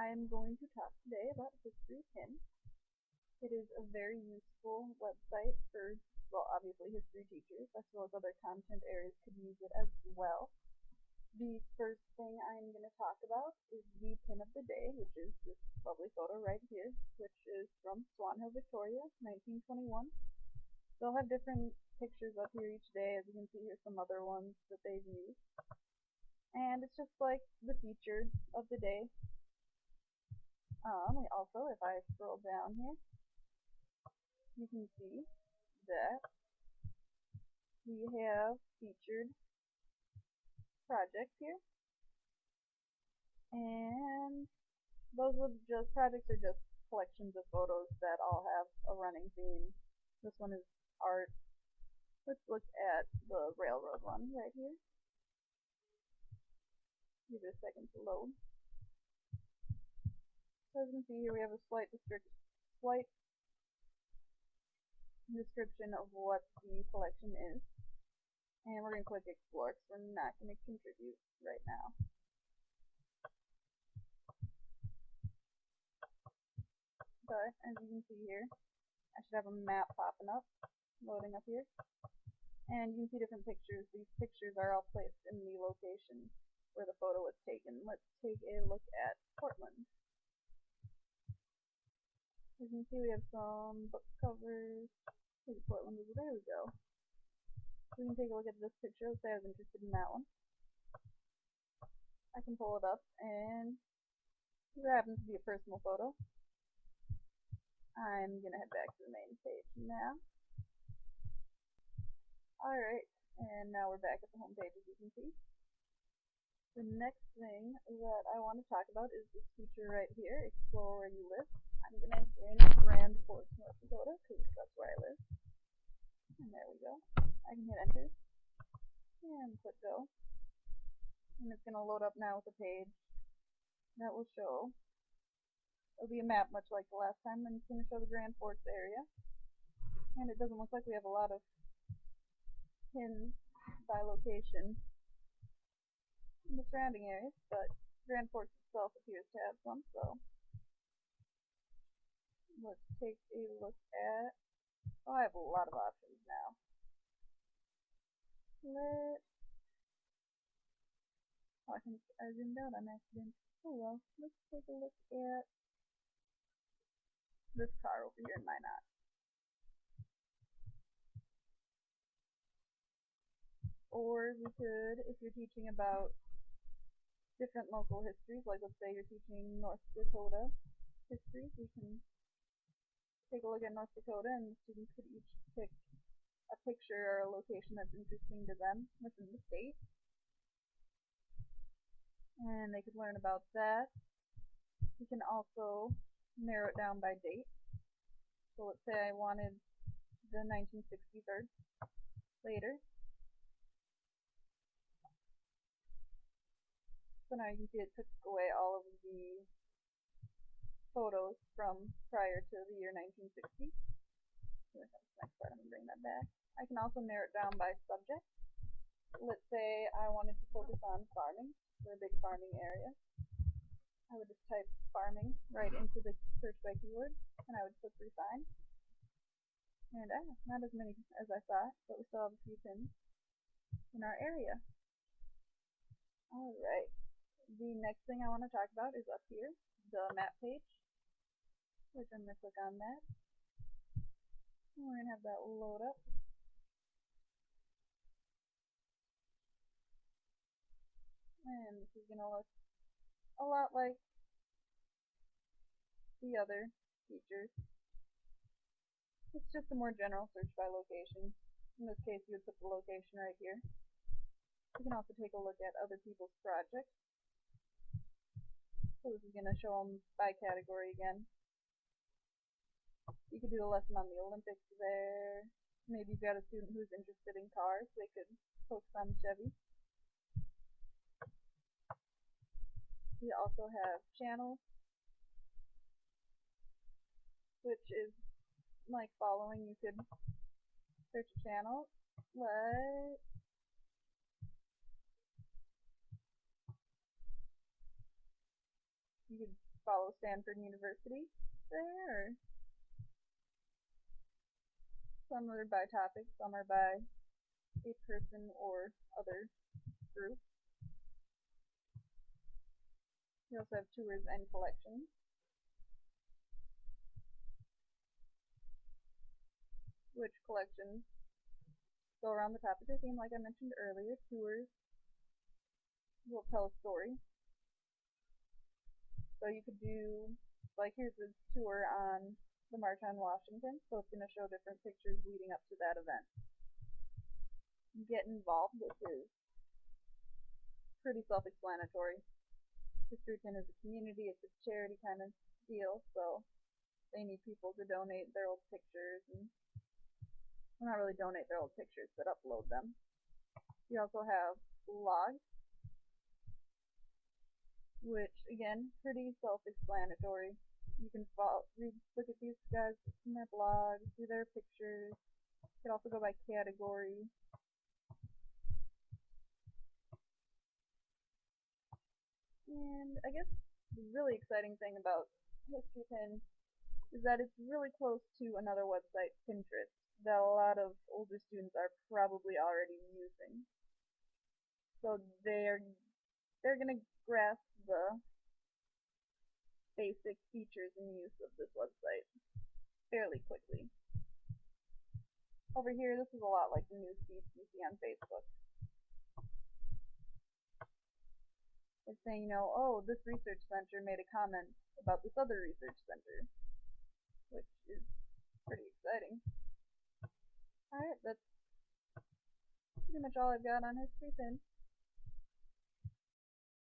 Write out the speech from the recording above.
I'm going to talk today about History Pin. It is a very useful website for, well, obviously history teachers, as well as other content areas could use it as well. The first thing I'm going to talk about is the pin of the day, which is this lovely photo right here, which is from Swan Hill, Victoria, 1921. They'll have different pictures up here each day. As you can see, here's some other ones that they've used. And it's just like the feature of the day. Also, if I scroll down here, you can see that we have featured projects here. And those projects are just collections of photos that all have a running theme. This one is art. Let's look at the railroad one right here. Give it a second to load. So as you can see here, we have a slight description of what the collection is. And we're going to click explore because we're not going to contribute right now. But as you can see here, I should have a map popping up, loading up here. And you can see different pictures. These pictures are all placed in the location where the photo was taken. Let's take a look at Portland. As you can see, we have some book covers. Maybe Portland is, there we go. We can take a look at this picture. Let's say I was interested in that one. I can pull it up, and there happens to be a personal photo. I'm going to head back to the main page now. Alright, and now we're back at the home page, as you can see. The next thing that I want to talk about is this feature right here, Explore Where You Live. I'm going to enter in Grand Forks, North Dakota, because that's where I live. And there we go. I can hit enter, and click go. And it's going to load up now with a page that will show. It'll be a map much like the last time, and it's going to show the Grand Forks area. And it doesn't look like we have a lot of pins by location in the surrounding areas, but Grand Forks itself appears to have some, so let's take a look at, I have a lot of options now. I think I zoomed out on accident. Oh well, let's take a look at this car over here in Minot. Or we could, if you're teaching about different local histories, like let's say you're teaching North Dakota history, we can take a look at North Dakota, and the students could each pick a picture or a location that's interesting to them within the state. And they could learn about that. We can also narrow it down by date. So let's say I wanted the 1960s or later. So now you can see it took away all of the photos from prior to the year 1960. Next part, I'm going to bring that back. I can also narrow it down by subject. Let's say I wanted to focus on farming, for a big farming area. I would just type farming right into the search by keyword, and I would click refine. And not as many as I thought, but we still have a few pins in our area. Alright. The next thing I want to talk about is up here, the map page, which I'm going to click on that. And we're going to have that load up. And this is going to look a lot like the other features. It's just a more general search by location. In this case, you would put the location right here. You can also take a look at other people's projects. So this is going to show them by category again. You could do a lesson on the Olympics there. Maybe if you had a student who's interested in cars, they could focus on Chevy. We also have channels, which is like following. You could search a channel, you could follow Stanford University there, or some are by topic, some are by a person or other group. We also have tours and collections. Which collections go around the topic or theme, like I mentioned earlier. Tours will tell a story. So you could do, like, here's a tour on the March on Washington, so it's going to show different pictures leading up to that event. Get involved. This is pretty self-explanatory. Historyton is a community, it's a charity kind of deal, so they need people to donate their old pictures, and well, not really donate their old pictures, but upload them. We also have blogs, which again, pretty self-explanatory. You can look at these guys in their blogs, see their pictures. You can also go by category. And I guess the really exciting thing about Historyton is that it's really close to another website, Pinterest, that a lot of older students are probably already using. So they're going to grasp the basic features and use of this website fairly quickly. Over here, this is a lot like the news feeds you see on Facebook. It's saying, oh, this research center made a comment about this other research center, which is pretty exciting. Alright, that's pretty much all I've got on Historyton.